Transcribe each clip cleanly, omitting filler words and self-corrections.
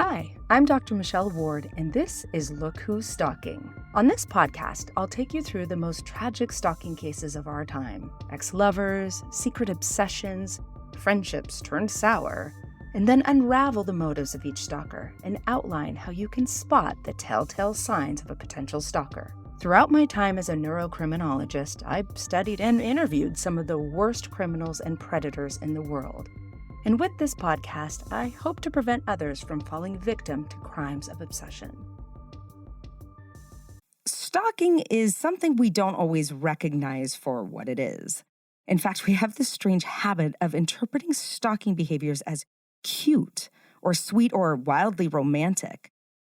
Hi, I'm Dr. Michelle Ward, and this is Look Who's Stalking. On this podcast, I'll take you through the most tragic stalking cases of our time: ex-lovers, secret obsessions, friendships turned sour, and then unravel the motives of each stalker and outline how you can spot the telltale signs of a potential stalker. Throughout my time as a neurocriminologist, I've studied and interviewed some of the worst criminals and predators in the world. And with this podcast, I hope to prevent others from falling victim to crimes of obsession. Stalking is something we don't always recognize for what it is. In fact, we have this strange habit of interpreting stalking behaviors as cute or sweet or wildly romantic.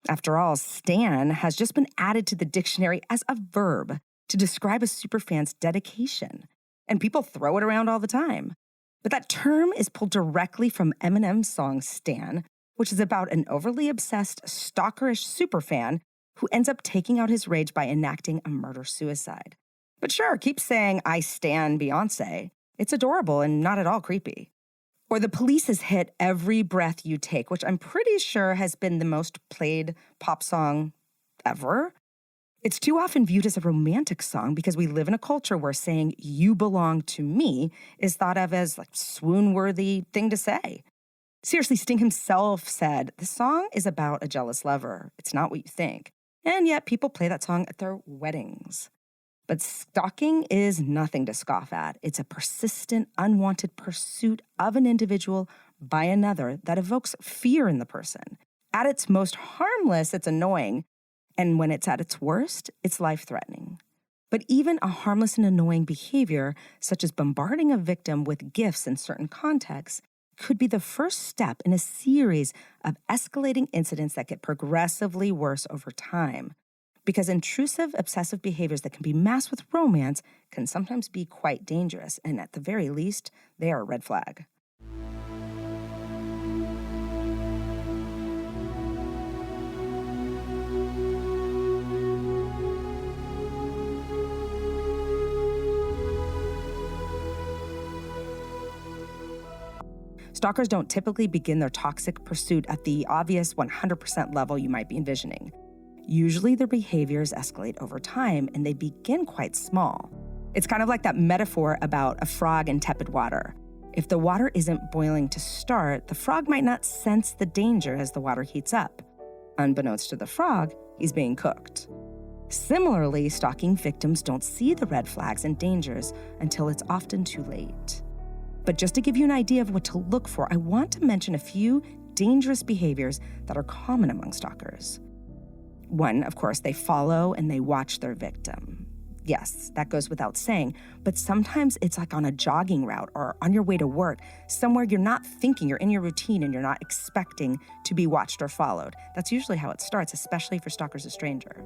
After all, stan has just been added to the dictionary as a verb to describe a superfan's dedication, and people throw it around all the time. But that term is pulled directly from Eminem's song Stan, which is about an overly obsessed, stalkerish superfan who ends up taking out his rage by enacting a murder-suicide. But sure, keep saying, "I stan Beyonce." It's adorable and not at all creepy. Or the Police's hit "Every Breath You Take," which I'm pretty sure has been the most played pop song ever. It's too often viewed as a romantic song because we live in a culture where saying "you belong to me" is thought of as like swoon-worthy thing to say. Seriously, Sting himself said, "The song is about a jealous lover. It's not what you think." And yet people play that song at their weddings. But stalking is nothing to scoff at. It's a persistent, unwanted pursuit of an individual by another that evokes fear in the person. At its most harmless, it's annoying. And when it's at its worst, it's life-threatening. But even a harmless and annoying behavior, such as bombarding a victim with gifts in certain contexts, could be the first step in a series of escalating incidents that get progressively worse over time. Because intrusive, obsessive behaviors that can be masked with romance can sometimes be quite dangerous, and at the very least, they are a red flag. Stalkers don't typically begin their toxic pursuit at the obvious 100% level you might be envisioning. Usually their behaviors escalate over time and they begin quite small. It's kind of like that metaphor about a frog in tepid water. If the water isn't boiling to start, the frog might not sense the danger as the water heats up. Unbeknownst to the frog, he's being cooked. Similarly, stalking victims don't see the red flags and dangers until it's often too late. But just to give you an idea of what to look for, I want to mention a few dangerous behaviors that are common among stalkers. One, of course, they follow and they watch their victim. Yes, that goes without saying, but sometimes it's like on a jogging route or on your way to work, somewhere you're not thinking, you're in your routine and you're not expecting to be watched or followed. That's usually how it starts, especially if your stalker's a stranger.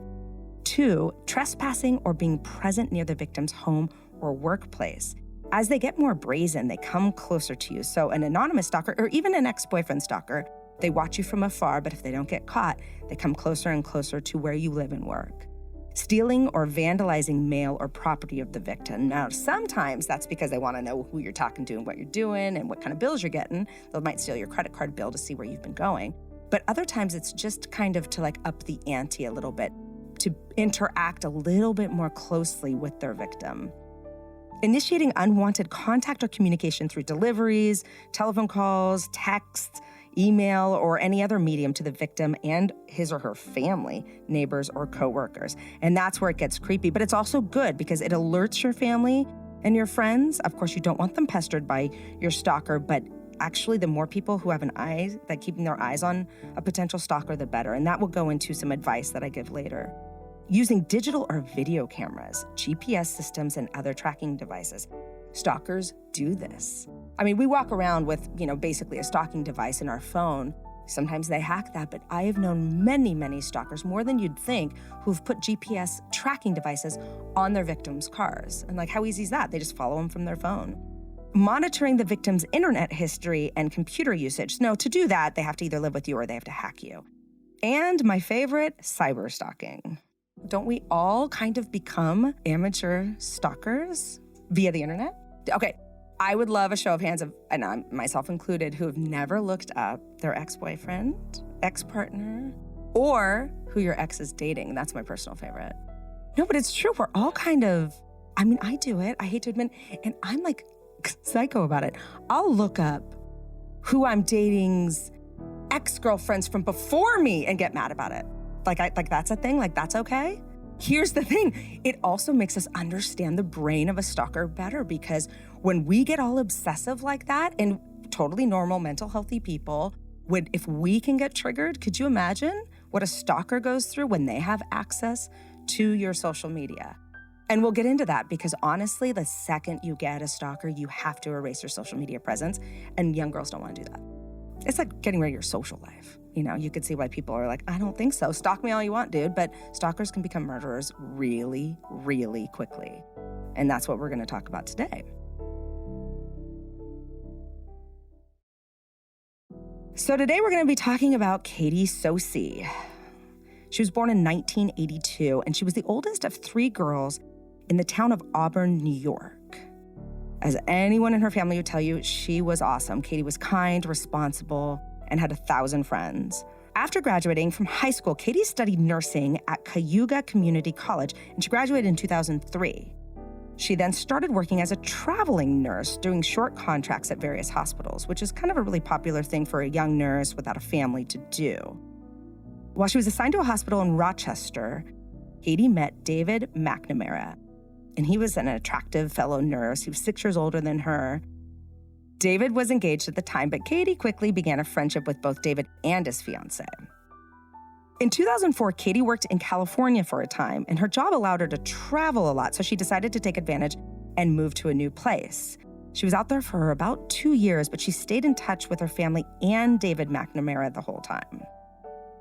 Two, trespassing or being present near the victim's home or workplace. As they get more brazen, they come closer to you. So an anonymous stalker, or even an ex-boyfriend stalker, they watch you from afar, but if they don't get caught, they come closer and closer to where you live and work. Stealing or vandalizing mail or property of the victim. Now, sometimes that's because they want to know who you're talking to and what you're doing and what kind of bills you're getting. They might steal your credit card bill to see where you've been going. But other times it's just kind of to like up the ante a little bit, to interact a little bit more closely with their victim. Initiating unwanted contact or communication through deliveries, telephone calls, texts, email, or any other medium to the victim and his or her family, neighbors, or coworkers. And that's where it gets creepy. But it's also good because it alerts your family and your friends. Of course, you don't want them pestered by your stalker, but actually the more people who have an eye, that keeping their eyes on a potential stalker, the better. And that will go into some advice that I give later. Using digital or video cameras, GPS systems, and other tracking devices. Stalkers do this. I mean, we walk around with, basically a stalking device in our phone. Sometimes they hack that, but I have known many, many stalkers, more than you'd think, who've put GPS tracking devices on their victims' cars. And how easy is that? They just follow them from their phone. Monitoring the victim's internet history and computer usage. No, to do that, they have to either live with you or they have to hack you. And my favorite, cyber stalking. Don't we all kind of become amateur stalkers via the internet? Okay, I would love a show of hands of, and I'm myself included, who have never looked up their ex-boyfriend ex-partner, or who your ex is dating. That's my personal favorite. No, but it's true. We're all kind of, I do it. I hate to admit, and I'm like psycho about it. I'll look up who I'm dating's ex-girlfriends from before me and get mad about it. Like that's a thing, like that's okay. Here's the thing. It also makes us understand the brain of a stalker better, because when we get all obsessive like that, and totally normal, mental healthy people, if we can get triggered, could you imagine what a stalker goes through when they have access to your social media? And we'll get into that, because honestly, the second you get a stalker, you have to erase your social media presence, and young girls don't want to do that. It's like getting rid of your social life. You know, you could see why people are like, I don't think so. Stalk me all you want, dude. But stalkers can become murderers really, really quickly. And that's what we're going to talk about today. So today we're going to be talking about Katie Socci. She was born in 1982, and she was the oldest of 3 girls in the town of Auburn, New York. As anyone in her family would tell you, she was awesome. Katie was kind, responsible, and had 1,000 friends. After graduating from high school, Katie studied nursing at Cayuga Community College, and she graduated in 2003. She then started working as a traveling nurse, doing short contracts at various hospitals, which is kind of a really popular thing for a young nurse without a family to do. While she was assigned to a hospital in Rochester, Katie met David McNamara, and he was an attractive fellow nurse. He was 6 years older than her. David was engaged at the time, but Katie quickly began a friendship with both David and his fiancée. In 2004, Katie worked in California for a time, and her job allowed her to travel a lot, so she decided to take advantage and move to a new place. She was out there for about 2 years, but she stayed in touch with her family and David McNamara the whole time.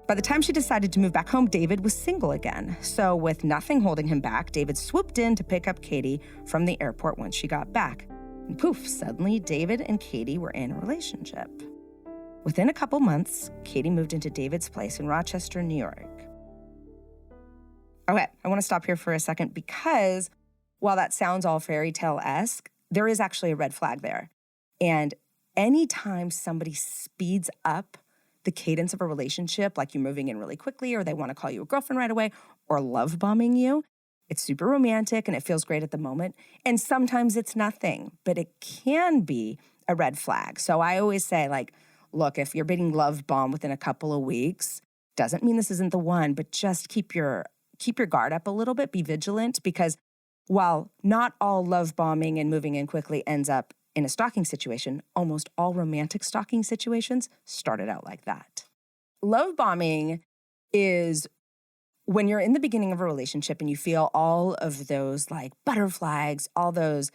By the time she decided to move back home, David was single again. So with nothing holding him back, David swooped in to pick up Katie from the airport once she got back. And poof, suddenly David and Katie were in a relationship. Within a couple months, Katie moved into David's place in Rochester, New York. Okay, I want to stop here for a second, because while that sounds all fairy tale-esque, there is actually a red flag there. And anytime somebody speeds up the cadence of a relationship, like you're moving in really quickly, or they want to call you a girlfriend right away, or love bombing you, it's super romantic and it feels great at the moment. And sometimes it's nothing, but it can be a red flag. So I always say, like, look, if you're being love bombed within a couple of weeks, doesn't mean this isn't the one, but just keep your guard up a little bit, be vigilant, because while not all love bombing and moving in quickly ends up in a stalking situation, almost all romantic stalking situations started out like that. Love bombing is when you're in the beginning of a relationship and you feel all of those like butterflies, all those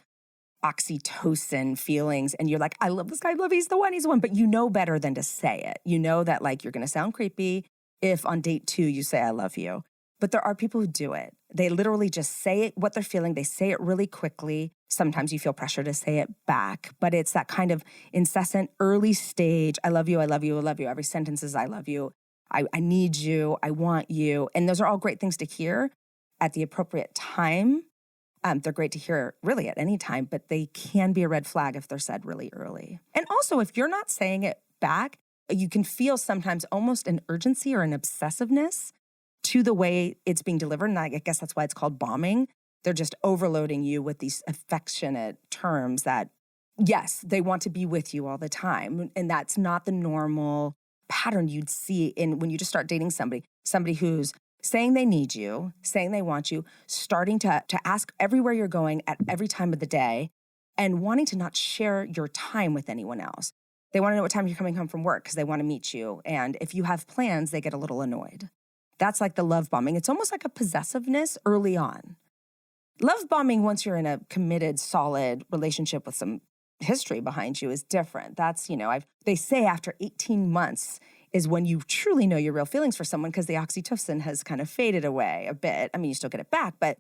oxytocin feelings, and you're like, I love this guy, he's the one, but you know better than to say it. You know that like you're going to sound creepy if on date 2 you say I love you. But there are people who do it. They literally just say it, what they're feeling. They say it really quickly. Sometimes you feel pressure to say it back, but it's that kind of incessant early stage, I love you, I love you, I love you. Every sentence is I love you, I need you, I want you. And those are all great things to hear at the appropriate time. They're great to hear really at any time, but they can be a red flag if they're said really early. And also, if you're not saying it back, you can feel sometimes almost an urgency or an obsessiveness to the way it's being delivered. And I guess that's why it's called bombing. They're just overloading you with these affectionate terms that, yes, they want to be with you all the time. And that's not the normal pattern you'd see when you just start dating somebody who's saying they need you, saying they want you, starting to ask everywhere you're going at every time of the day, and wanting to not share your time with anyone else. They want to know what time you're coming home from work because they want to meet you. And if you have plans, they get a little annoyed. That's like the love bombing. It's almost like a possessiveness early on. Love bombing, once you're in a committed, solid relationship with some history behind you, is different. That's, they say after 18 months is when you truly know your real feelings for someone, because the oxytocin has kind of faded away a bit. I mean, you still get it back, but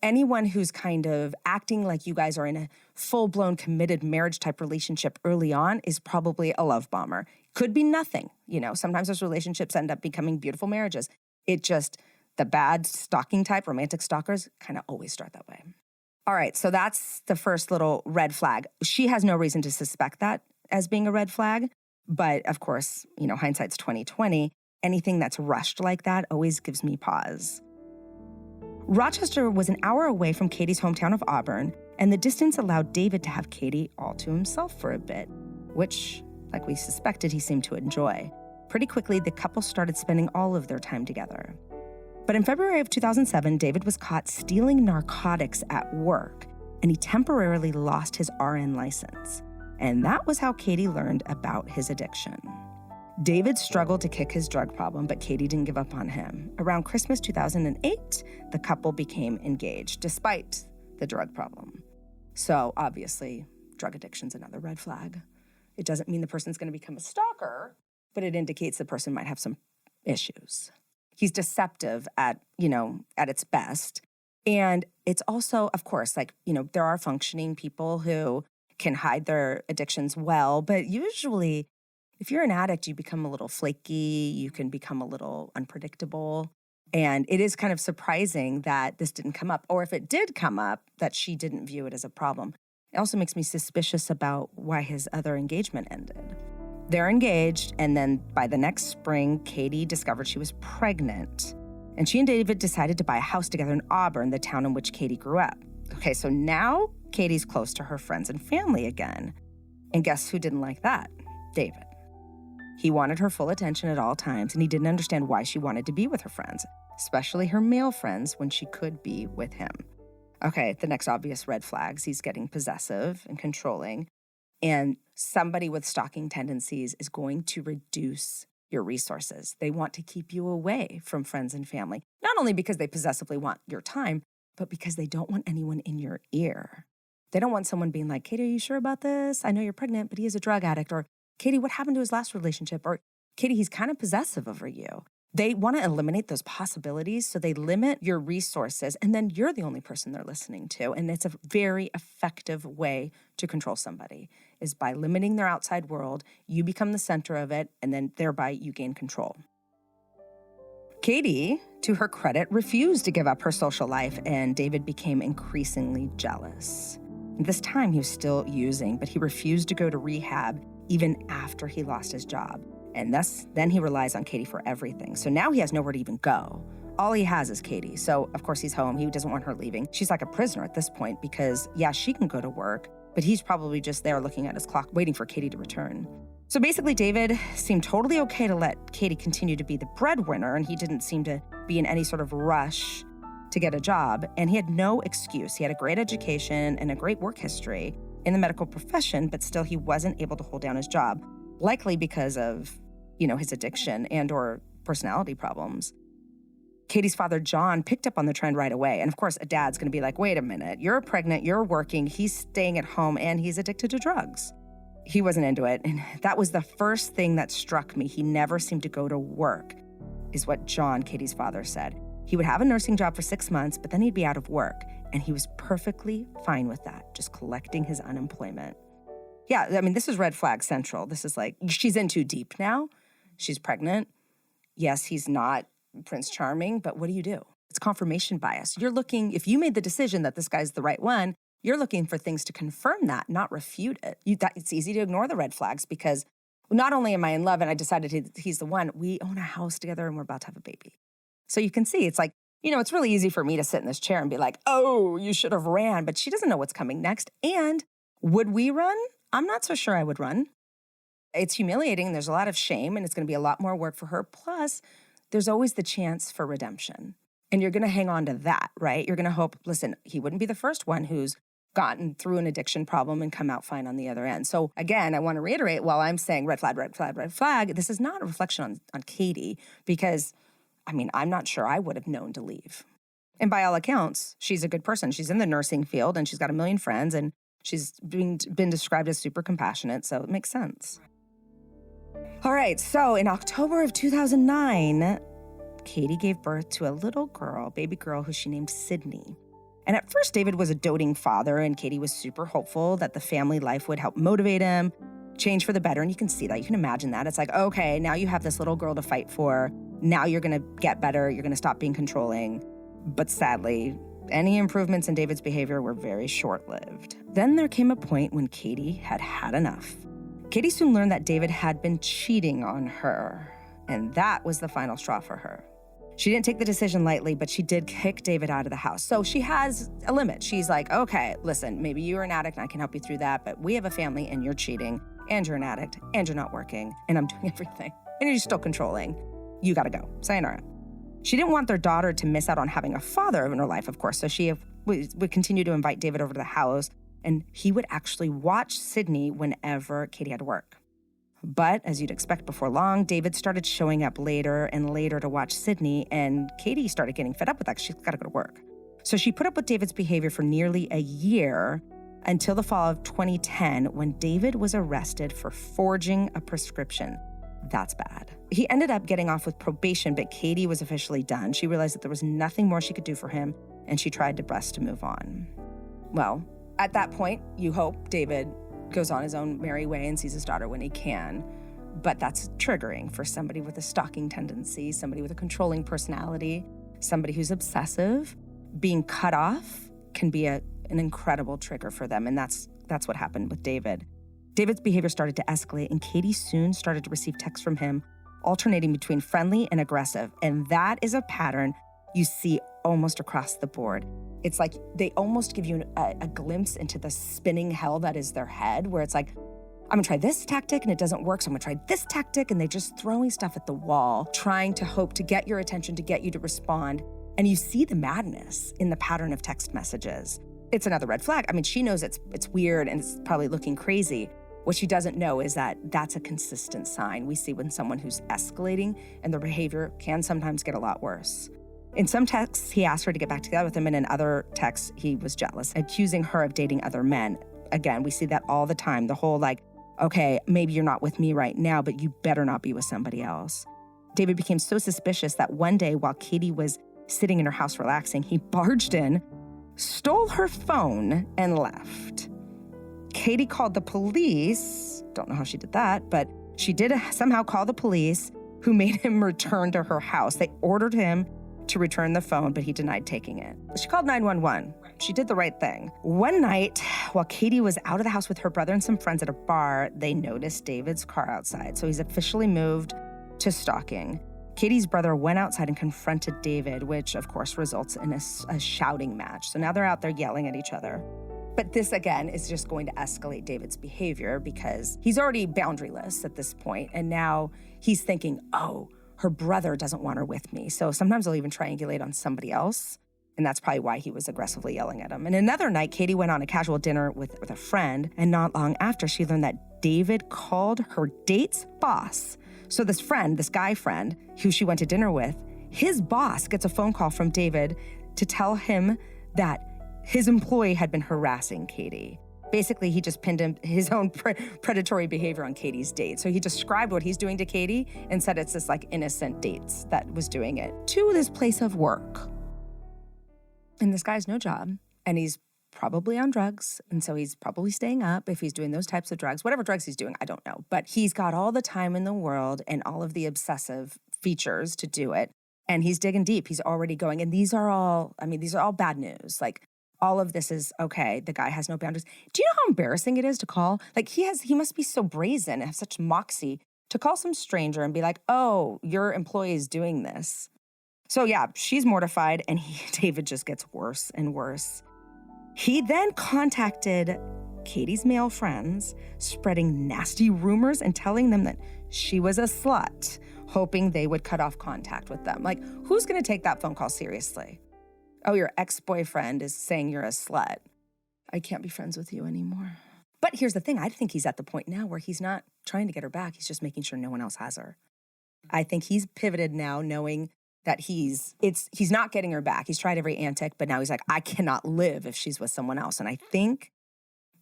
anyone who's kind of acting like you guys are in a full-blown committed marriage type relationship early on is probably a love bomber. Could be nothing. Sometimes those relationships end up becoming beautiful marriages. The bad stalking type, romantic stalkers, kind of always start that way. All right, so that's the first little red flag. She has no reason to suspect that as being a red flag, But of course, hindsight's 20/20. Anything that's rushed like that always gives me pause. Rochester was an hour away from Katie's hometown of Auburn, and the distance allowed David to have Katie all to himself for a bit, which, like we suspected, he seemed to enjoy. Pretty quickly, the couple started spending all of their time together. But in February of 2007, David was caught stealing narcotics at work, and he temporarily lost his RN license. And that was how Katie learned about his addiction. David struggled to kick his drug problem, but Katie didn't give up on him. Around Christmas 2008, the couple became engaged, despite the drug problem. So obviously, drug addiction's another red flag. It doesn't mean the person's going to become a stalker, but it indicates the person might have some issues. He's deceptive at its best. And it's also, of course, there are functioning people who can hide their addictions well, but usually if you're an addict, you become a little flaky, you can become a little unpredictable. And it is kind of surprising that this didn't come up, or if it did come up, that she didn't view it as a problem. It also makes me suspicious about why his other engagement ended. They're engaged, and then by the next spring, Katie discovered she was pregnant. And she and David decided to buy a house together in Auburn, the town in which Katie grew up. Okay, so now Katie's close to her friends and family again. And guess who didn't like that? David. He wanted her full attention at all times, and he didn't understand why she wanted to be with her friends, especially her male friends, when she could be with him. Okay, the next obvious red flags, he's getting possessive and controlling, and somebody with stalking tendencies is going to reduce your resources. They want to keep you away from friends and family, not only because they possessively want your time, but because they don't want anyone in your ear. They don't want someone being like, Katie, are you sure about this? I know you're pregnant, but he is a drug addict. Or, Katie, what happened to his last relationship? Or, Katie, he's kind of possessive over you. They want to eliminate those possibilities, so they limit your resources, and then you're the only person they're listening to. And it's a very effective way to control somebody, is by limiting their outside world. You become the center of it, and then thereby you gain control. Katie, to her credit, refused to give up her social life, and David became increasingly jealous. This time he was still using, but he refused to go to rehab even after he lost his job. And then he relies on Katie for everything. So now he has nowhere to even go. All he has is Katie. So, of course, he's home. He doesn't want her leaving. She's like a prisoner at this point because, yeah, she can go to work, but he's probably just there looking at his clock, waiting for Katie to return. So basically, David seemed totally okay to let Katie continue to be the breadwinner, and he didn't seem to be in any sort of rush to get a job. And he had no excuse. He had a great education and a great work history in the medical profession, but still he wasn't able to hold down his job, likely because of his addiction and or personality problems. Katie's father, John, picked up on the trend right away. And of course, a dad's going to be like, wait a minute, you're pregnant, you're working, he's staying at home, and he's addicted to drugs. He wasn't into it. And that was the first thing that struck me. He never seemed to go to work, is what John, Katie's father, said. He would have a nursing job for 6 months, but then he'd be out of work. And he was perfectly fine with that, just collecting his unemployment. Yeah, I mean, this is red flag central. This is like, she's in too deep now. She's pregnant. Yes, he's not Prince Charming, but what do? It's confirmation bias. You're looking, if you made the decision that this guy's the right one, you're looking for things to confirm that, not refute it. It's easy to ignore the red flags because not only am I in love and I decided he's the one, we own a house together and we're about to have a baby. So you can see, it's like, it's really easy for me to sit in this chair and be like, oh, you should have ran, but she doesn't know what's coming next. And would we run? I'm not so sure I would run. It's humiliating. There's a lot of shame, and it's going to be a lot more work for her. Plus, there's always the chance for redemption. And you're going to hang on to that, right? You're going to hope, listen, he wouldn't be the first one who's gotten through an addiction problem and come out fine on the other end. So again, I want to reiterate, while I'm saying red flag, red flag, red flag, this is not a reflection on Katie because, I'm not sure I would have known to leave. And by all accounts, she's a good person. She's in the nursing field, and she's got a million friends, and she's been described as super compassionate, so it makes sense. All right, so in October of 2009, Katie gave birth to a little girl, baby girl, who she named Sydney. And at first, David was a doting father, and Katie was super hopeful that the family life would help motivate him, change for the better. And you can see that. You can imagine that. It's like, okay, now you have this little girl to fight for. Now you're going to get better. You're going to stop being controlling. But sadly, any improvements in David's behavior were very short-lived. Then there came a point when Katie had had enough. Katie soon learned that David had been cheating on her, and that was the final straw for her. She didn't take the decision lightly, but she did kick David out of the house. So she has a limit. She's like, okay, listen, maybe you're an addict and I can help you through that, but we have a family and you're cheating and you're an addict and you're not working and I'm doing everything and you're still controlling. You gotta go. Sayonara. She didn't want their daughter to miss out on having a father in her life, of course, so she would continue to invite David over to the house, and he would actually watch Sydney whenever Katie had to work. But as you'd expect before long, David started showing up later and later to watch Sydney, and Katie started getting fed up with that because she's got to go to work. So she put up with David's behavior for nearly a year until the fall of 2010 when David was arrested for forging a prescription. That's bad. He ended up getting off with probation, but Katie was officially done. She realized that there was nothing more she could do for him, and she tried her best to move on. Well, at that point, you hope David goes on his own merry way and sees his daughter when he can. But that's triggering for somebody with a stalking tendency, somebody with a controlling personality, somebody who's obsessive. Being cut off can be an incredible trigger for them, and that's what happened with David. David's behavior started to escalate, and Katie soon started to receive texts from him, alternating between friendly and aggressive. And that is a pattern you see almost across the board. It's like they almost give you a glimpse into the spinning hell that is their head, where it's like, I'm gonna try this tactic and it doesn't work, so I'm gonna try this tactic, and they're just throwing stuff at the wall, trying to hope to get your attention, to get you to respond. And you see the madness in the pattern of text messages. It's another red flag. I mean, she knows it's weird and it's probably looking crazy. What she doesn't know is that that's a consistent sign we see when someone who's escalating and their behavior can sometimes get a lot worse. In some texts, he asked her to get back together with him, and in other texts, he was jealous, accusing her of dating other men. Again, we see that all the time. The whole like, okay, maybe you're not with me right now, but you better not be with somebody else. David became so suspicious that one day while Katie was sitting in her house relaxing, he barged in, stole her phone, and left. Katie called the police. Don't know how she did that, but she did somehow call the police, who made him return to her house. They ordered him to return the phone, but he denied taking it. She called 911. She did the right thing. One night, while Katie was out of the house with her brother and some friends at a bar, they noticed David's car outside. So he's officially moved to stalking. Katie's brother went outside and confronted David, which of course results in a shouting match. So now they're out there yelling at each other. But this, again, is just going to escalate David's behavior because he's already boundaryless at this point, and now he's thinking, oh, her brother doesn't want her with me. So sometimes he'll even triangulate on somebody else, and that's probably why he was aggressively yelling at him. And another night, Katie went on a casual dinner with a friend, and not long after, she learned that David called her date's boss. So this friend, this guy friend, who she went to dinner with, his boss gets a phone call from David to tell him that his employee had been harassing Katie. Basically, he just pinned his own predatory behavior on Katie's date. So he described what he's doing to Katie and said it's this like innocent dates that was doing it to this place of work. And this guy has no job, and he's probably on drugs. And so he's probably staying up if he's doing those types of drugs. Whatever drugs he's doing, I don't know. But he's got all the time in the world and all of the obsessive features to do it. And he's digging deep. He's already going. And these are all bad news. Like, all of this is, okay, the guy has no boundaries. Do you know how embarrassing it is to call? Like, he must be so brazen and have such moxie to call some stranger and be like, oh, your employee is doing this. So yeah, she's mortified, and David just gets worse and worse. He then contacted Katie's male friends, spreading nasty rumors and telling them that she was a slut, hoping they would cut off contact with them. Like, who's gonna take that phone call seriously? Oh, your ex-boyfriend is saying you're a slut. I can't be friends with you anymore. But here's the thing. I think he's at the point now where he's not trying to get her back. He's just making sure no one else has her. I think he's pivoted now, knowing that he's not getting her back. He's tried every antic, but now he's like, I cannot live if she's with someone else. And I think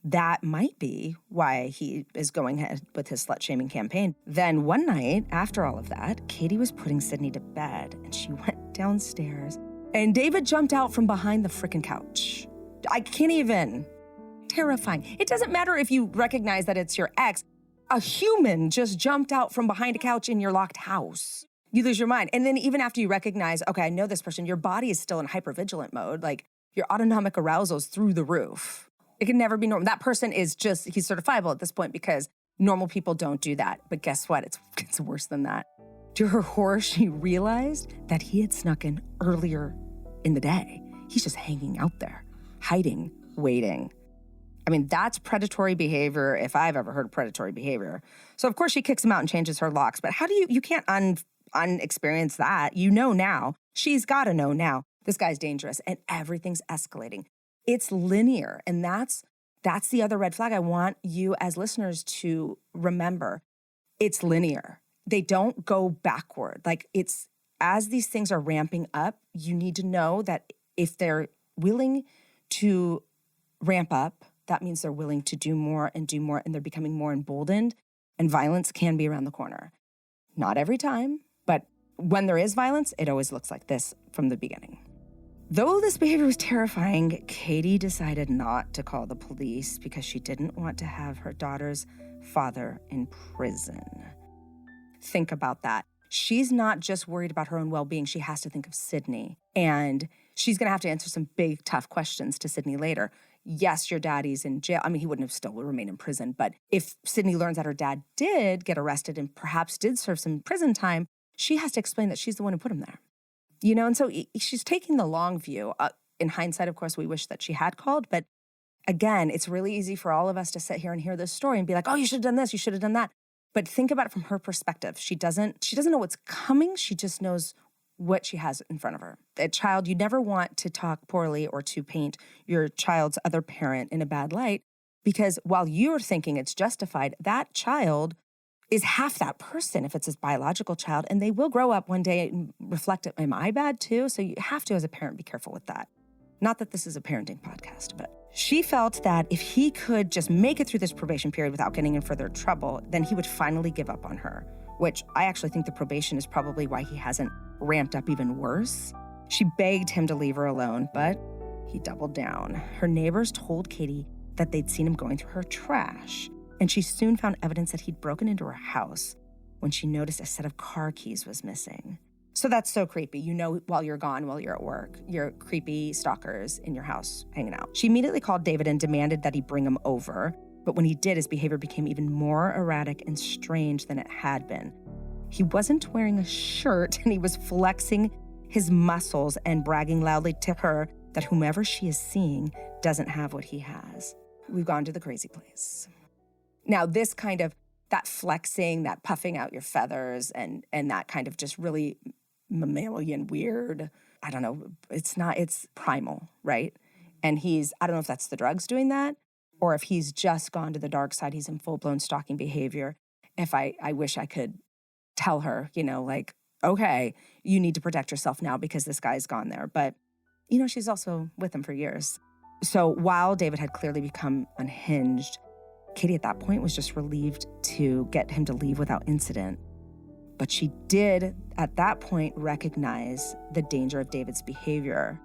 that might be why he is going ahead with his slut-shaming campaign. Then one night, after all of that, Katie was putting Sydney to bed, and she went downstairs. And David jumped out from behind the frickin' couch. I can't even. Terrifying. It doesn't matter if you recognize that it's your ex. A human just jumped out from behind a couch in your locked house. You lose your mind. And then even after you recognize, okay, I know this person, your body is still in hypervigilant mode. Like, your autonomic arousal is through the roof. It can never be normal. That person is he's certifiable at this point because Normal people don't do that. But guess what? It's worse than that. To her horror, she realized that he had snuck in earlier in the day. He's just hanging out there, hiding, waiting. I mean, that's predatory behavior if I've ever heard of predatory behavior. So, of course, she kicks him out and changes her locks. But how do you can't unexperience that. You know now. She's got to know now. This guy's dangerous and everything's escalating. It's linear. And that's the other red flag I want you as listeners to remember. It's linear. They don't go backward. Like, it's as these things are ramping up, you need to know that if they're willing to ramp up, that means they're willing to do more, and they're becoming more emboldened, and violence can be around the corner. Not every time, but when there is violence, it always looks like this from the beginning. Though this behavior was terrifying, Katie decided not to call the police because she didn't want to have her daughter's father in prison. Think about that. She's not just worried about her own well-being. She has to think of Sydney. And she's going to have to answer some big, tough questions to Sydney later. Yes, your daddy's in jail. I mean, he wouldn't have still remained in prison. But if Sydney learns that her dad did get arrested and perhaps did serve some prison time, she has to explain that she's the one who put him there. And so she's taking the long view. In hindsight, of course, we wish that she had called. But again, it's really easy for all of us to sit here and hear this story and be like, oh, you should have done this, you should have done that. But think about it from her perspective. She doesn't know what's coming. She just knows what she has in front of her. A child, you never want to talk poorly or to paint your child's other parent in a bad light, because while you're thinking it's justified, that child is half that person if it's his biological child, and they will grow up one day and reflect, am I bad too? So you have to, as a parent, be careful with that. Not that this is a parenting podcast, but she felt that if he could just make it through this probation period without getting in further trouble, then he would finally give up on her, which I actually think the probation is probably why he hasn't ramped up even worse. She begged him to leave her alone, but he doubled down. Her neighbors told Katie that they'd seen him going through her trash, and she soon found evidence that he'd broken into her house when she noticed a set of car keys was missing. So that's so creepy. While you're gone, while you're at work, your creepy stalkers in your house hanging out. She immediately called David and demanded that he bring him over. But when he did, his behavior became even more erratic and strange than it had been. He wasn't wearing a shirt, and he was flexing his muscles and bragging loudly to her that whomever she is seeing doesn't have what he has. We've gone to the crazy place. Now, this kind of, that flexing, that puffing out your feathers, and that kind of just really mammalian weird, I don't know, it's primal, right? And I don't know if that's the drugs doing that, or if he's just gone to the dark side, he's in full-blown stalking behavior. If I wish I could tell her, okay, you need to protect yourself now because this guy's gone there. But, she's also with him for years. So while David had clearly become unhinged, Katie at that point was just relieved to get him to leave without incident. But she did, at that point, recognize the danger of David's behavior.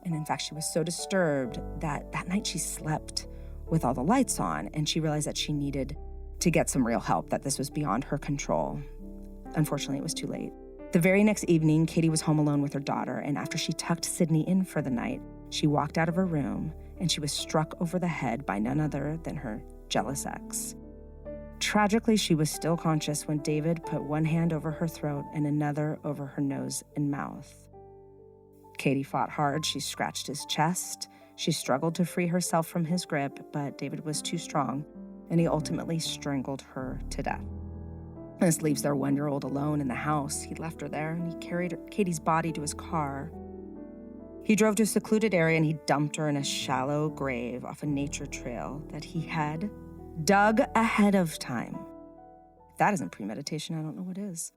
And in fact, she was so disturbed that night she slept with all the lights on, and she realized that she needed to get some real help, that this was beyond her control. Unfortunately, it was too late. The very next evening, Katie was home alone with her daughter, and after she tucked Sydney in for the night, she walked out of her room, and she was struck over the head by none other than her jealous ex. Tragically, she was still conscious when David put one hand over her throat and another over her nose and mouth. Katie fought hard. She scratched his chest. She struggled to free herself from his grip, but David was too strong, and he ultimately strangled her to death. This leaves their 1-year-old alone in the house. He left her there, and he carried Katie's body to his car. He drove to a secluded area, and he dumped her in a shallow grave off a nature trail that he had dug ahead of time. If that isn't premeditation, I don't know what is.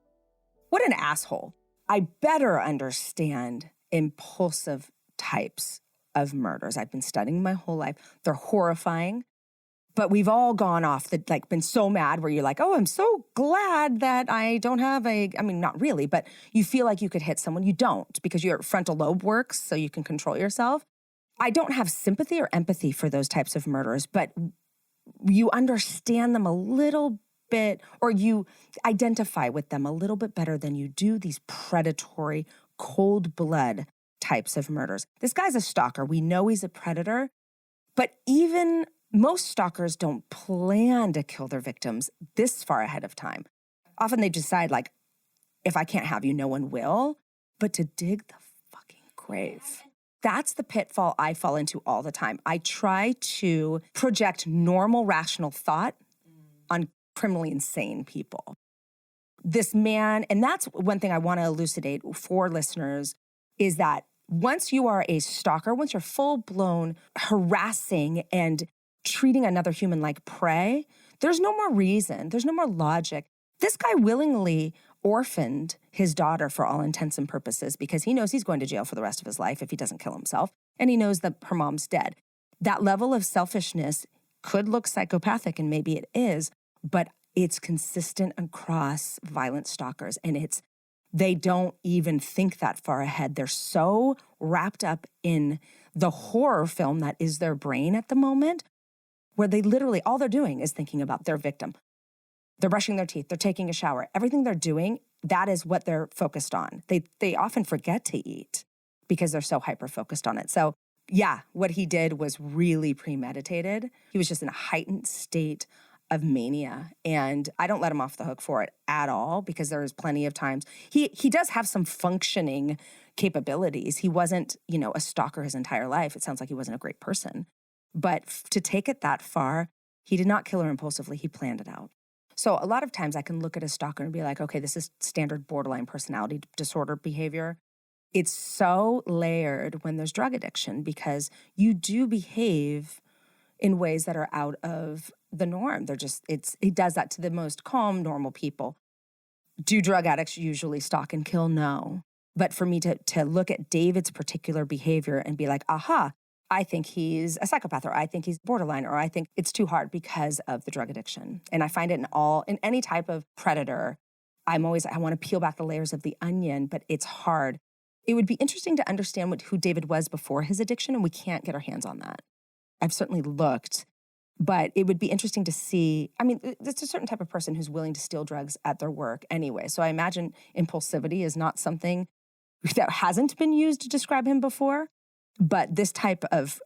What an asshole. I better understand impulsive types of murders. I've been studying my whole life. They're horrifying, but we've all gone off been so mad where you're like, oh, I'm so glad that I don't have not really, but you feel like you could hit someone. You don't, because your frontal lobe works so you can control yourself. I don't have sympathy or empathy for those types of murders, but you understand them a little bit, or you identify with them a little bit better than you do these predatory, cold blood types of murders. This guy's a stalker. We know he's a predator, but even Most stalkers don't plan to kill their victims this far ahead of time. Often they decide, like, if I can't have you, no one will. But to dig the fucking grave, that's the pitfall I fall into all the time. I try to project normal, rational thought on criminally insane people. This man, and that's one thing I want to elucidate for listeners, is that once you are a stalker, once you're full-blown harassing and treating another human like prey, there's no more reason, there's no more logic. This guy willingly orphaned his daughter for all intents and purposes because he knows he's going to jail for the rest of his life if he doesn't kill himself, and he knows that her mom's dead. That level of selfishness could look psychopathic, and maybe it is, but it's consistent across violent stalkers, and they don't even think that far ahead. They're so wrapped up in the horror film that is their brain at the moment, where they literally, all they're doing is thinking about their victim. They're brushing their teeth, they're taking a shower. Everything they're doing, that is what they're focused on. They often forget to eat because they're so hyper-focused on it. So yeah, what he did was really premeditated. He was just in a heightened state of mania, and I don't let him off the hook for it at all because there's plenty of times. He does have some functioning capabilities. He wasn't, a stalker his entire life. It sounds like he wasn't a great person. But to take it that far, he did not kill her impulsively. He planned it out. So a lot of times I can look at a stalker and be like, okay, this is standard borderline personality disorder behavior. It's so layered when there's drug addiction because you do behave in ways that are out of the norm. It does that to the most calm, normal people. Do drug addicts usually stalk and kill? No. But for me to look at David's particular behavior and be like, aha, I think he's a psychopath, or I think he's borderline, or I think it's too hard because of the drug addiction. And I find it in any type of predator. I want to peel back the layers of the onion, but it's hard. It would be interesting to understand who David was before his addiction, and we can't get our hands on that. I've certainly looked, but it would be interesting to see. I mean, it's a certain type of person who's willing to steal drugs at their work anyway. So I imagine impulsivity is not something that hasn't been used to describe him before. But this type of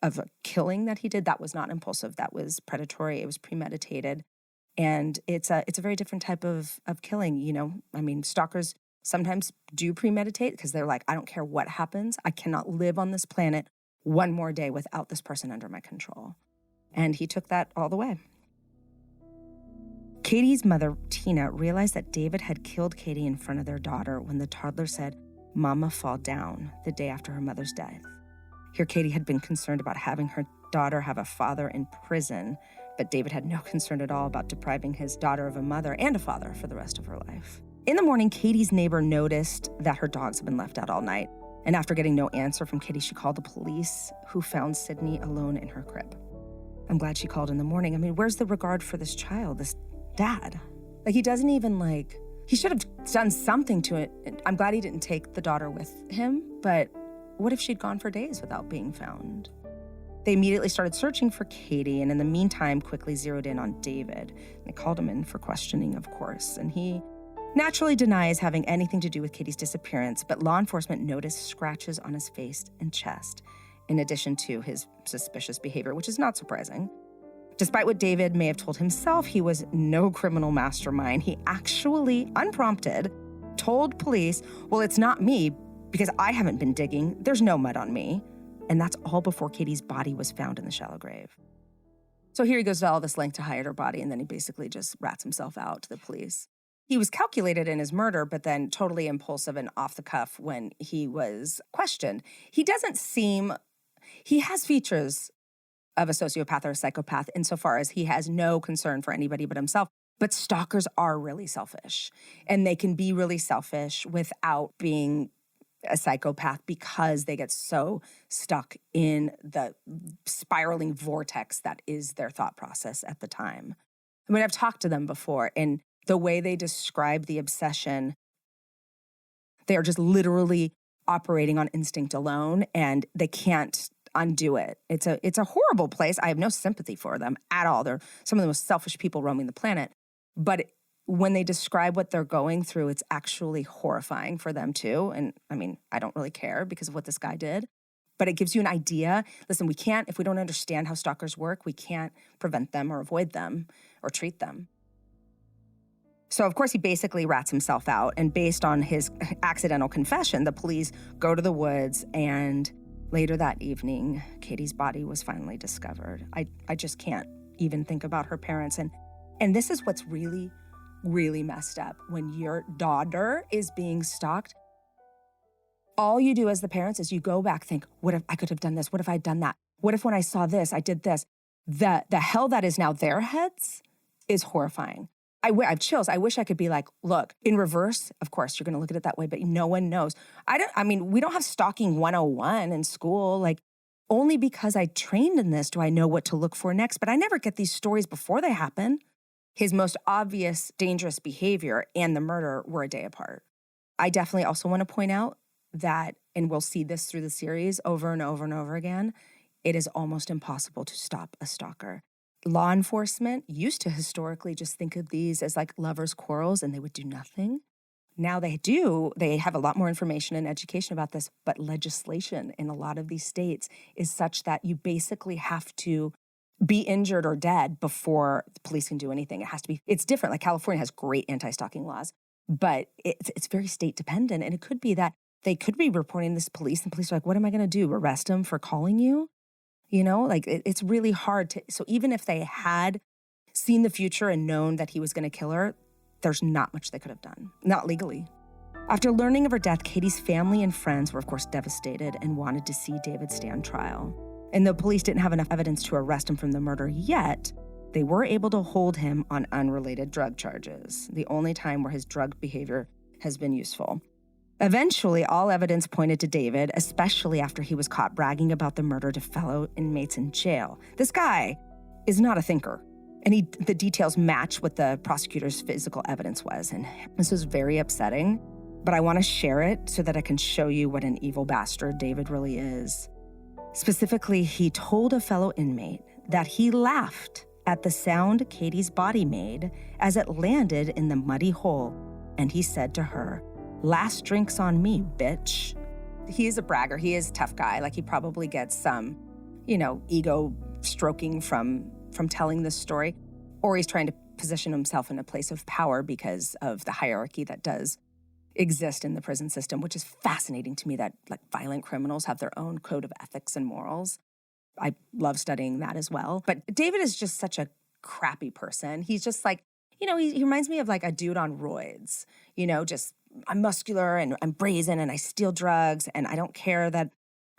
killing that he did, that was not impulsive. That was predatory. It was premeditated. And it's a very different type of killing, I mean, stalkers sometimes do premeditate because they're like, I don't care what happens. I cannot live on this planet one more day without this person under my control. And he took that all the way. Katie's mother, Tina, realized that David had killed Katie in front of their daughter when the toddler said, "Mama, fall down," the day after her mother's death. Here, Katie had been concerned about having her daughter have a father in prison, but David had no concern at all about depriving his daughter of a mother and a father for the rest of her life. In the morning, Katie's neighbor noticed that her dogs had been left out all night, and after getting no answer from Katie, she called the police, who found Sydney alone in her crib. I'm glad she called in the morning. I mean, where's the regard for this child, this dad? He doesn't even, he should have done something to it. I'm glad he didn't take the daughter with him, but what if she'd gone for days without being found? They immediately started searching for Katie, and in the meantime, quickly zeroed in on David. They called him in for questioning, of course, and he naturally denies having anything to do with Katie's disappearance, but law enforcement noticed scratches on his face and chest, in addition to his suspicious behavior, which is not surprising. Despite what David may have told himself, he was no criminal mastermind. He actually, unprompted, told police, well, it's not me because I haven't been digging. There's no mud on me. And that's all before Katie's body was found in the shallow grave. So here he goes to all this length to hide her body, and then he basically just rats himself out to the police. He was calculated in his murder, but then totally impulsive and off the cuff when he was questioned. He has features of a sociopath or a psychopath insofar as he has no concern for anybody but himself. But stalkers are really selfish, and they can be really selfish without being a psychopath because they get so stuck in the spiraling vortex that is their thought process at the time. I mean, I've talked to them before, and the way they describe the obsession, they are just literally operating on instinct alone, and they can't undo it. It's a horrible place. I have no sympathy for them at all. They're some of the most selfish people roaming the planet. But when they describe what they're going through, it's actually horrifying for them too. And I mean, I don't really care because of what this guy did. But it gives you an idea. Listen, if we don't understand how stalkers work, we can't prevent them or avoid them or treat them. So, of course, he basically rats himself out. And based on his accidental confession, the police go to the woods. And later that evening, Katie's body was finally discovered. I just can't even think about her parents. And this is what's really, really messed up. When your daughter is being stalked, all you do as the parents is you go back, think, what if I could have done this? What if I'd done that? What if when I saw this, I did this? The hell that is now their heads is horrifying. I have chills. I wish I could be like, look, in reverse, of course, you're going to look at it that way, but no one knows. We don't have stalking 101 in school. Like, only because I trained in this do I know what to look for next, but I never get these stories before they happen. His most obvious dangerous behavior and the murder were a day apart. I definitely also want to point out that, and we'll see this through the series over and over and over again, it is almost impossible to stop a stalker. Law enforcement used to historically just think of these as like lovers' quarrels and they would do nothing. Now they have a lot more information and education about this, but legislation in a lot of these states is such that you basically have to be injured or dead before the police can do anything. It's different. Like California has great anti-stalking laws, but it's very state dependent. And it could be that they could be reporting this to police and police are like, what am I going to do? Arrest him for calling you? It's really hard to, so even if they had seen the future and known that he was going to kill her, there's not much they could have done, not legally. After learning of her death, Katie's family and friends were, of course, devastated and wanted to see David stand trial. And though police didn't have enough evidence to arrest him from the murder yet, they were able to hold him on unrelated drug charges, the only time where his drug behavior has been useful. Eventually, all evidence pointed to David, especially after he was caught bragging about the murder to fellow inmates in jail. This guy is not a thinker, and the details match what the prosecutor's physical evidence was. And this was very upsetting, but I want to share it so that I can show you what an evil bastard David really is. Specifically, he told a fellow inmate that he laughed at the sound Katie's body made as it landed in the muddy hole, and he said to her, "Last drink's on me, bitch." He is a bragger. He is a tough guy. Like, he probably gets some, ego stroking from telling this story, or he's trying to position himself in a place of power because of the hierarchy that does exist in the prison system, which is fascinating to me that like violent criminals have their own code of ethics and morals. I love studying that as well. But David is just such a crappy person. He's just like, he reminds me of like a dude on roids, just I'm muscular and I'm brazen and I steal drugs and I don't care that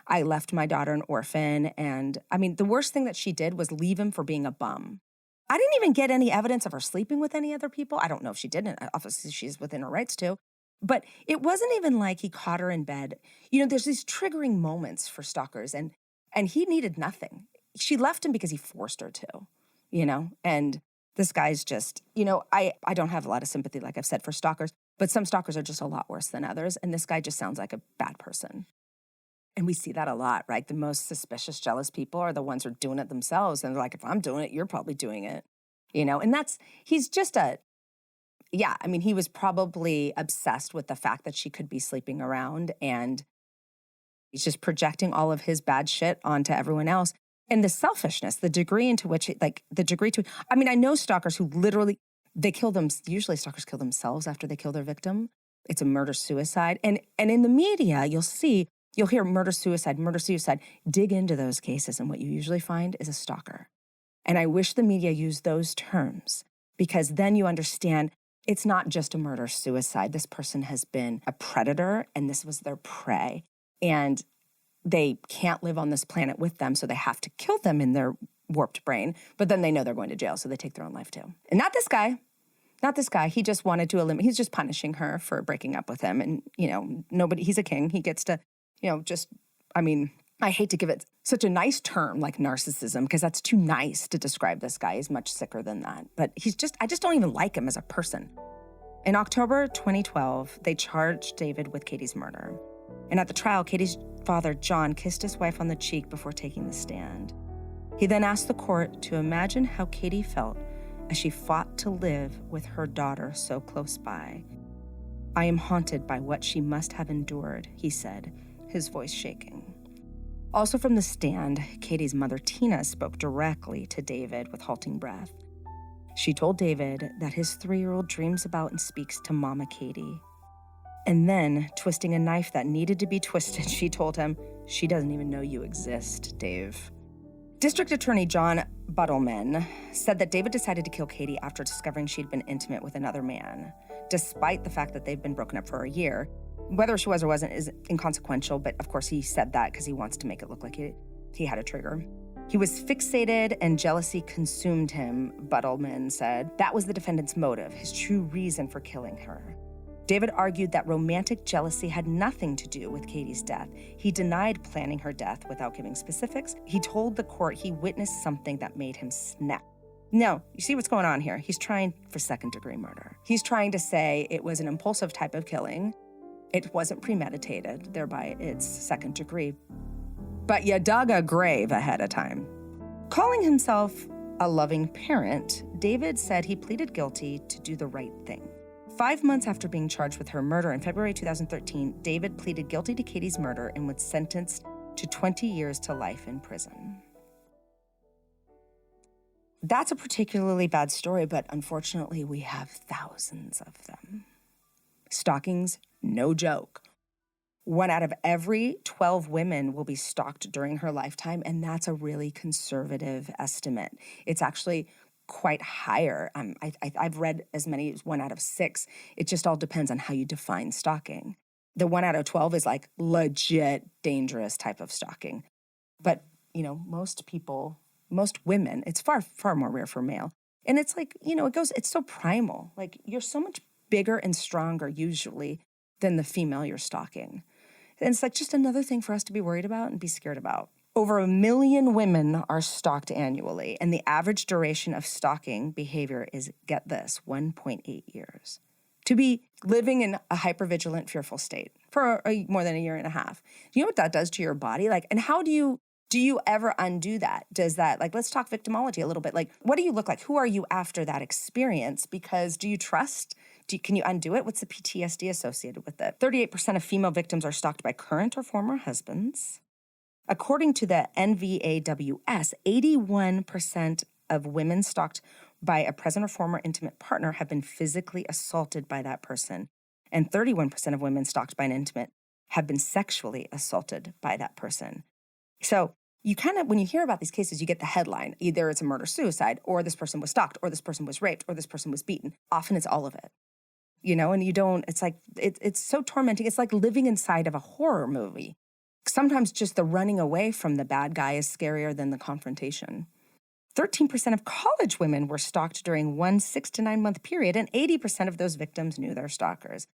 I left my daughter an orphan. And the worst thing that she did was leave him for being a bum. I didn't even get any evidence of her sleeping with any other people. I don't know if she didn't. Obviously, she's within her rights to. But it wasn't even like he caught her in bed. There's these triggering moments for stalkers and he needed nothing. She left him because he forced her to, and this guy's just, I don't have a lot of sympathy, like I've said, for stalkers, but some stalkers are just a lot worse than others. And this guy just sounds like a bad person. And we see that a lot, right? The most suspicious, jealous people are the ones who are doing it themselves. And they're like, if I'm doing it, you're probably doing it, and he's just he was probably obsessed with the fact that she could be sleeping around, and he's just projecting all of his bad shit onto everyone else. And the selfishness, the degree to which, I know stalkers who literally, usually stalkers kill themselves after they kill their victim. It's a murder-suicide. And in the media, you'll hear murder-suicide. Dig into those cases, and what you usually find is a stalker. And I wish the media used those terms, because then you understand it's not just a murder-suicide. This person has been a predator, and this was their prey. And they can't live on this planet with them, so they have to kill them in their warped brain. But then they know they're going to jail, so they take their own life too. And not this guy. He just wanted to he's just punishing her for breaking up with him. And, he's a king. He gets to, I hate to give it such a nice term like narcissism, because that's too nice to describe this guy. He's much sicker than that. But I just don't even like him as a person. In October 2012, they charged David with Katie's murder. And at the trial, Katie's father, John, kissed his wife on the cheek before taking the stand. He then asked the court to imagine how Katie felt as she fought to live with her daughter so close by. "I am haunted by what she must have endured," he said, his voice shaking. Also from the stand, Katie's mother, Tina, spoke directly to David with halting breath. She told David that his 3-year-old dreams about and speaks to Mama Katie. And then, twisting a knife that needed to be twisted, she told him, "She doesn't even know you exist, Dave." District Attorney John Buttleman said that David decided to kill Katie after discovering she'd been intimate with another man, despite the fact that they've been broken up for a year. Whether she was or wasn't is inconsequential, but of course he said that because he wants to make it look like he had a trigger. He was fixated and jealousy consumed him, Buttleman said. That was the defendant's motive, his true reason for killing her. David argued that romantic jealousy had nothing to do with Katie's death. He denied planning her death without giving specifics. He told the court he witnessed something that made him snap. No, you see what's going on here? He's trying for second-degree murder. He's trying to say it was an impulsive type of killing. It wasn't premeditated, thereby it's second degree. But you dug a grave ahead of time. Calling himself a loving parent, David said he pleaded guilty to do the right thing. 5 months after being charged with her murder in February 2013, David pleaded guilty to Katie's murder and was sentenced to 20 years to life in prison. That's a particularly bad story, but unfortunately we have thousands of them. Stalking's no joke. 1 out of every 12 women will be stalked during her lifetime, and that's a really conservative estimate. It's actually quite higher. I've read as many as 1 out of 6. It just all depends on how you define stalking. The 1 out of 12 is like legit dangerous type of stalking. But, most women, it's far, far more rare for male. And it's like, it's so primal. Like, you're so much bigger and stronger usually than the female you're stalking. And it's like just another thing for us to be worried about and be scared about. Over 1 million women are stalked annually, and the average duration of stalking behavior is, get this, 1.8 years. To be living in a hypervigilant, fearful state for more than a year and a half. Do you know what that does to your body? And how do you ever undo that? Does that, let's talk victimology a little bit. What do you look like? Who are you after that experience? Because do you trust? Can you undo it? What's the PTSD associated with it? 38% of female victims are stalked by current or former husbands. According to the NVAWS, 81% of women stalked by a present or former intimate partner have been physically assaulted by that person. And 31% of women stalked by an intimate have been sexually assaulted by that person. So you when you hear about these cases, you get the headline. Either it's a murder-suicide, or this person was stalked, or this person was raped, or this person was beaten. Often it's all of it. And you don't, it's like, it's so tormenting. It's like living inside of a horror movie. Sometimes just the running away from the bad guy is scarier than the confrontation. 13% of college women were stalked during one 6 to 9 month period, and 80% of those victims knew their stalkers.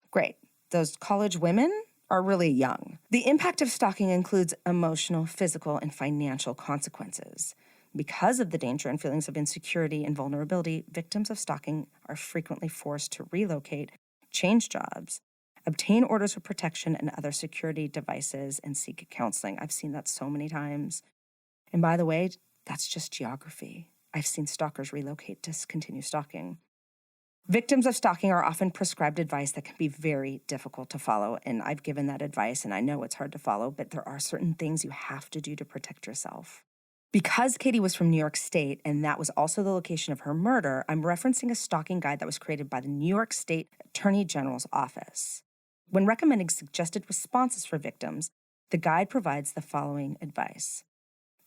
Great. Those college women are really young. The impact of stalking includes emotional, physical, and financial consequences. Because of the danger and feelings of insecurity and vulnerability, victims of stalking are frequently forced to relocate, change jobs, obtain orders of protection and other security devices, and seek counseling. I've seen that so many times. And by the way, that's just geography. I've seen stalkers relocate to continue stalking. Victims of stalking are often prescribed advice that can be very difficult to follow, and I've given that advice, and I know it's hard to follow, but there are certain things you have to do to protect yourself. Because Katie was from New York State, and that was also the location of her murder, I'm referencing a stalking guide that was created by the New York State Attorney General's office. When recommending suggested responses for victims, the guide provides the following advice.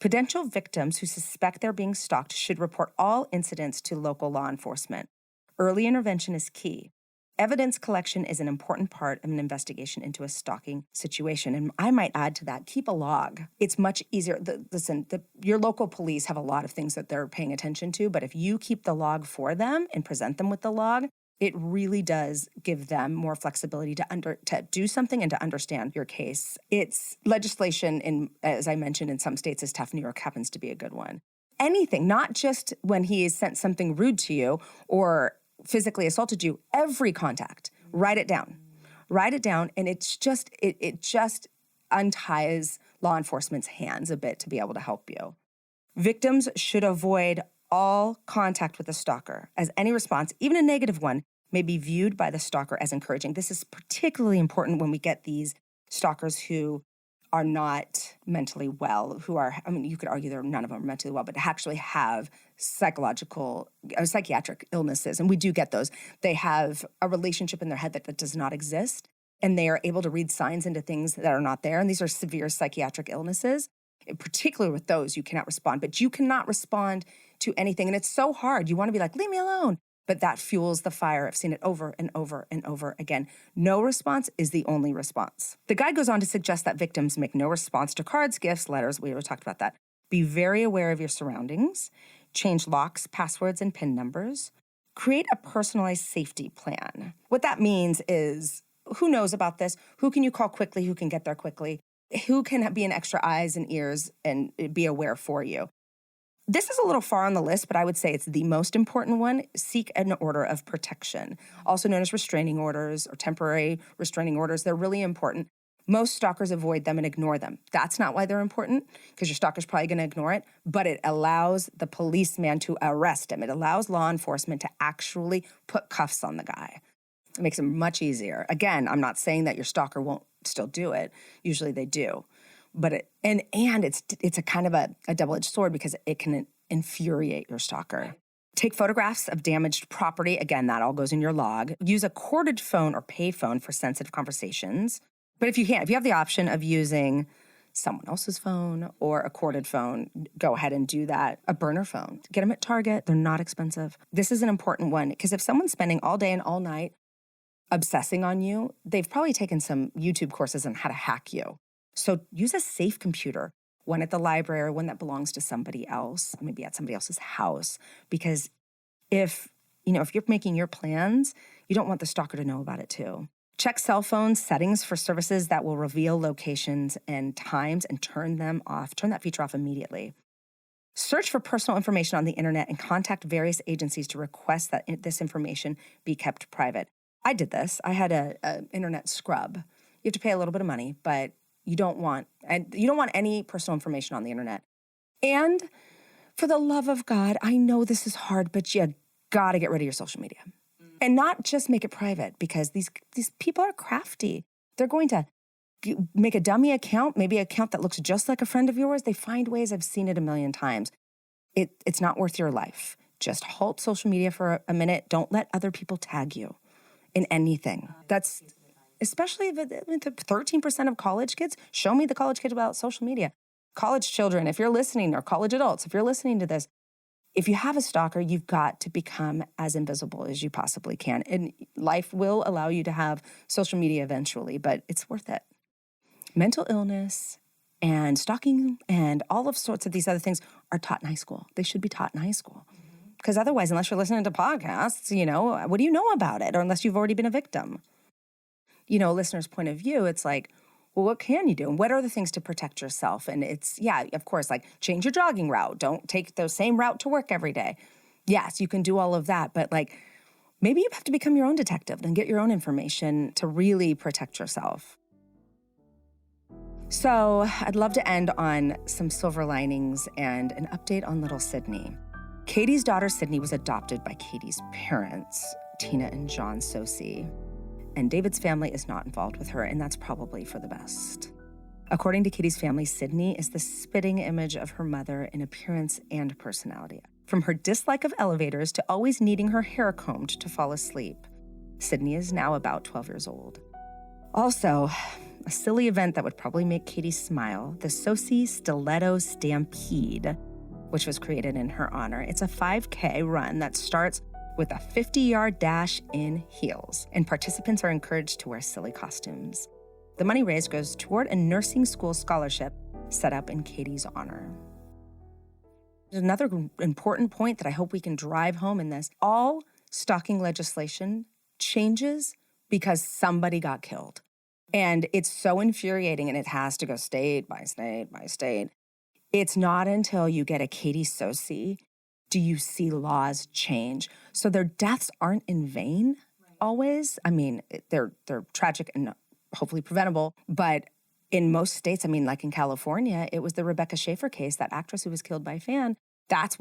Potential victims who suspect they're being stalked should report all incidents to local law enforcement. Early intervention is key. Evidence collection is an important part of an investigation into a stalking situation. And I might add to that, keep a log. It's much easier. Your local police have a lot of things that they're paying attention to, but if you keep the log for them and present them with the log, it really does give them more flexibility to do something and to understand your case. It's legislation, as I mentioned, in some states is tough. New York happens to be a good one. Anything, not just when he has sent something rude to you or physically assaulted you, every contact, write it down. Write it down, and it just unties law enforcement's hands a bit to be able to help you. Victims should avoid all contact with the stalker, as any response, even a negative one, may be viewed by the stalker as encouraging. This is particularly important when we get these stalkers who are not mentally well, who are, I mean, you could argue none of them are mentally well, but actually have psychiatric illnesses. And we do get those. They have a relationship in their head that does not exist. And they are able to read signs into things that are not there. And these are severe psychiatric illnesses. Particularly with those, you cannot respond. But you cannot respond to anything. And it's so hard. You want to be like, leave me alone. But that fuels the fire. I've seen it over and over and over again. No response is the only response. The guide goes on to suggest that victims make no response to cards, gifts, letters. We already talked about that. Be very aware of your surroundings. Change locks, passwords, and PIN numbers. Create a personalized safety plan. What that means is, who knows about this? Who can you call quickly? Who can get there quickly? Who can be an extra eyes and ears and be aware for you? This is a little far on the list, but I would say it's the most important one. Seek an order of protection, also known as restraining orders or temporary restraining orders. They're really important. Most stalkers avoid them and ignore them. That's not why they're important, because your stalker's probably going to ignore it, but it allows the policeman to arrest him. It allows law enforcement to actually put cuffs on the guy. It makes it much easier. Again, I'm not saying that your stalker won't still do it. Usually they do. But it's a kind of a double-edged sword because it can infuriate your stalker. Take photographs of damaged property. Again, that all goes in your log. Use a corded phone or pay phone for sensitive conversations. But if you have the option of using someone else's phone or a corded phone, go ahead and do that. A burner phone. Get them at Target. They're not expensive. This is an important one because if someone's spending all day and all night obsessing on you, they've probably taken some YouTube courses on how to hack you. So use a safe computer, one at the library or one that belongs to somebody else, maybe at somebody else's house. Because if you're making your plans, you don't want the stalker to know about it too. Check cell phone settings for services that will reveal locations and times and turn them off. Turn that feature off immediately. Search for personal information on the internet and contact various agencies to request that this information be kept private. I did this. I had an internet scrub. You have to pay a little bit of money, but you don't want any personal information on the internet. And for the love of God, I know this is hard, but you got to get rid of your social media. And not just make it private, because these people are crafty. They're going to make a dummy account, maybe an account that looks just like a friend of yours. They find ways. I've seen it a million times. It's not worth your life. Just halt social media for a minute. Don't let other people tag you in anything. That's especially the 13% of college kids. Show me the college kids without social media. College children, if you're listening, or college adults, if you're listening to this, if you have a stalker, you've got to become as invisible as you possibly can. And life will allow you to have social media eventually, but it's worth it. Mental illness and stalking and all of sorts of these other things are taught in high school. They should be taught in high school. Because otherwise, unless you're listening to podcasts, what do you know about it? Or unless you've already been a victim. Listener's point of view, it's like, well, what can you do? And what are the things to protect yourself? And it's, of course, like change your jogging route. Don't take the same route to work every day. Yes, you can do all of that. But maybe you have to become your own detective and get your own information to really protect yourself. So I'd love to end on some silver linings and an update on little Sydney. Katie's daughter, Sydney, was adopted by Katie's parents, Tina and John Socci. And David's family is not involved with her, and that's probably for the best. According to Katie's family, Sydney is the spitting image of her mother in appearance and personality. From her dislike of elevators to always needing her hair combed to fall asleep, Sydney is now about 12 years old. Also, a silly event that would probably make Katie smile, the Socci Stiletto Stampede, which was created in her honor. It's a 5K run that starts with a 50-yard dash in heels, and participants are encouraged to wear silly costumes. The money raised goes toward a nursing school scholarship set up in Katie's honor. There's another important point that I hope we can drive home in this. All stalking legislation changes because somebody got killed. And it's so infuriating, and it has to go state by state by state. It's not until you get a Katie Socci do you see laws change. So their deaths aren't in vain always. I mean, they're tragic and hopefully preventable. But in most states, like in California, it was the Rebecca Schaefer case, that actress who was killed by a fan. That's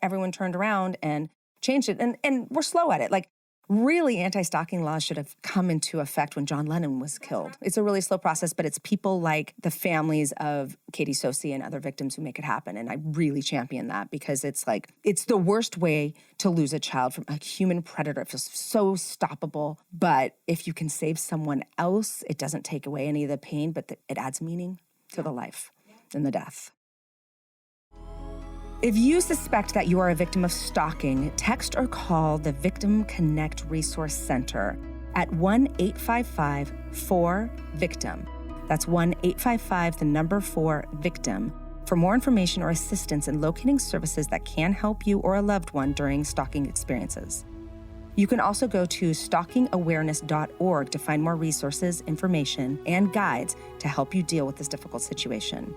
everyone turned around and changed it. And we're slow at it. Really, anti-stalking laws should have come into effect when John Lennon was killed. It's a really slow process, but it's people like the families of Katie Socci and other victims who make it happen. And I really champion that because it's the worst way to lose a child from a human predator. It feels so stoppable. But if you can save someone else, it doesn't take away any of the pain, but it adds meaning to the life and the death. If you suspect that you are a victim of stalking, text or call the Victim Connect Resource Center at 1-855-4-VICTIM. That's 1-855-4-VICTIM for more information or assistance in locating services that can help you or a loved one during stalking experiences. You can also go to stalkingawareness.org to find more resources, information, and guides to help you deal with this difficult situation.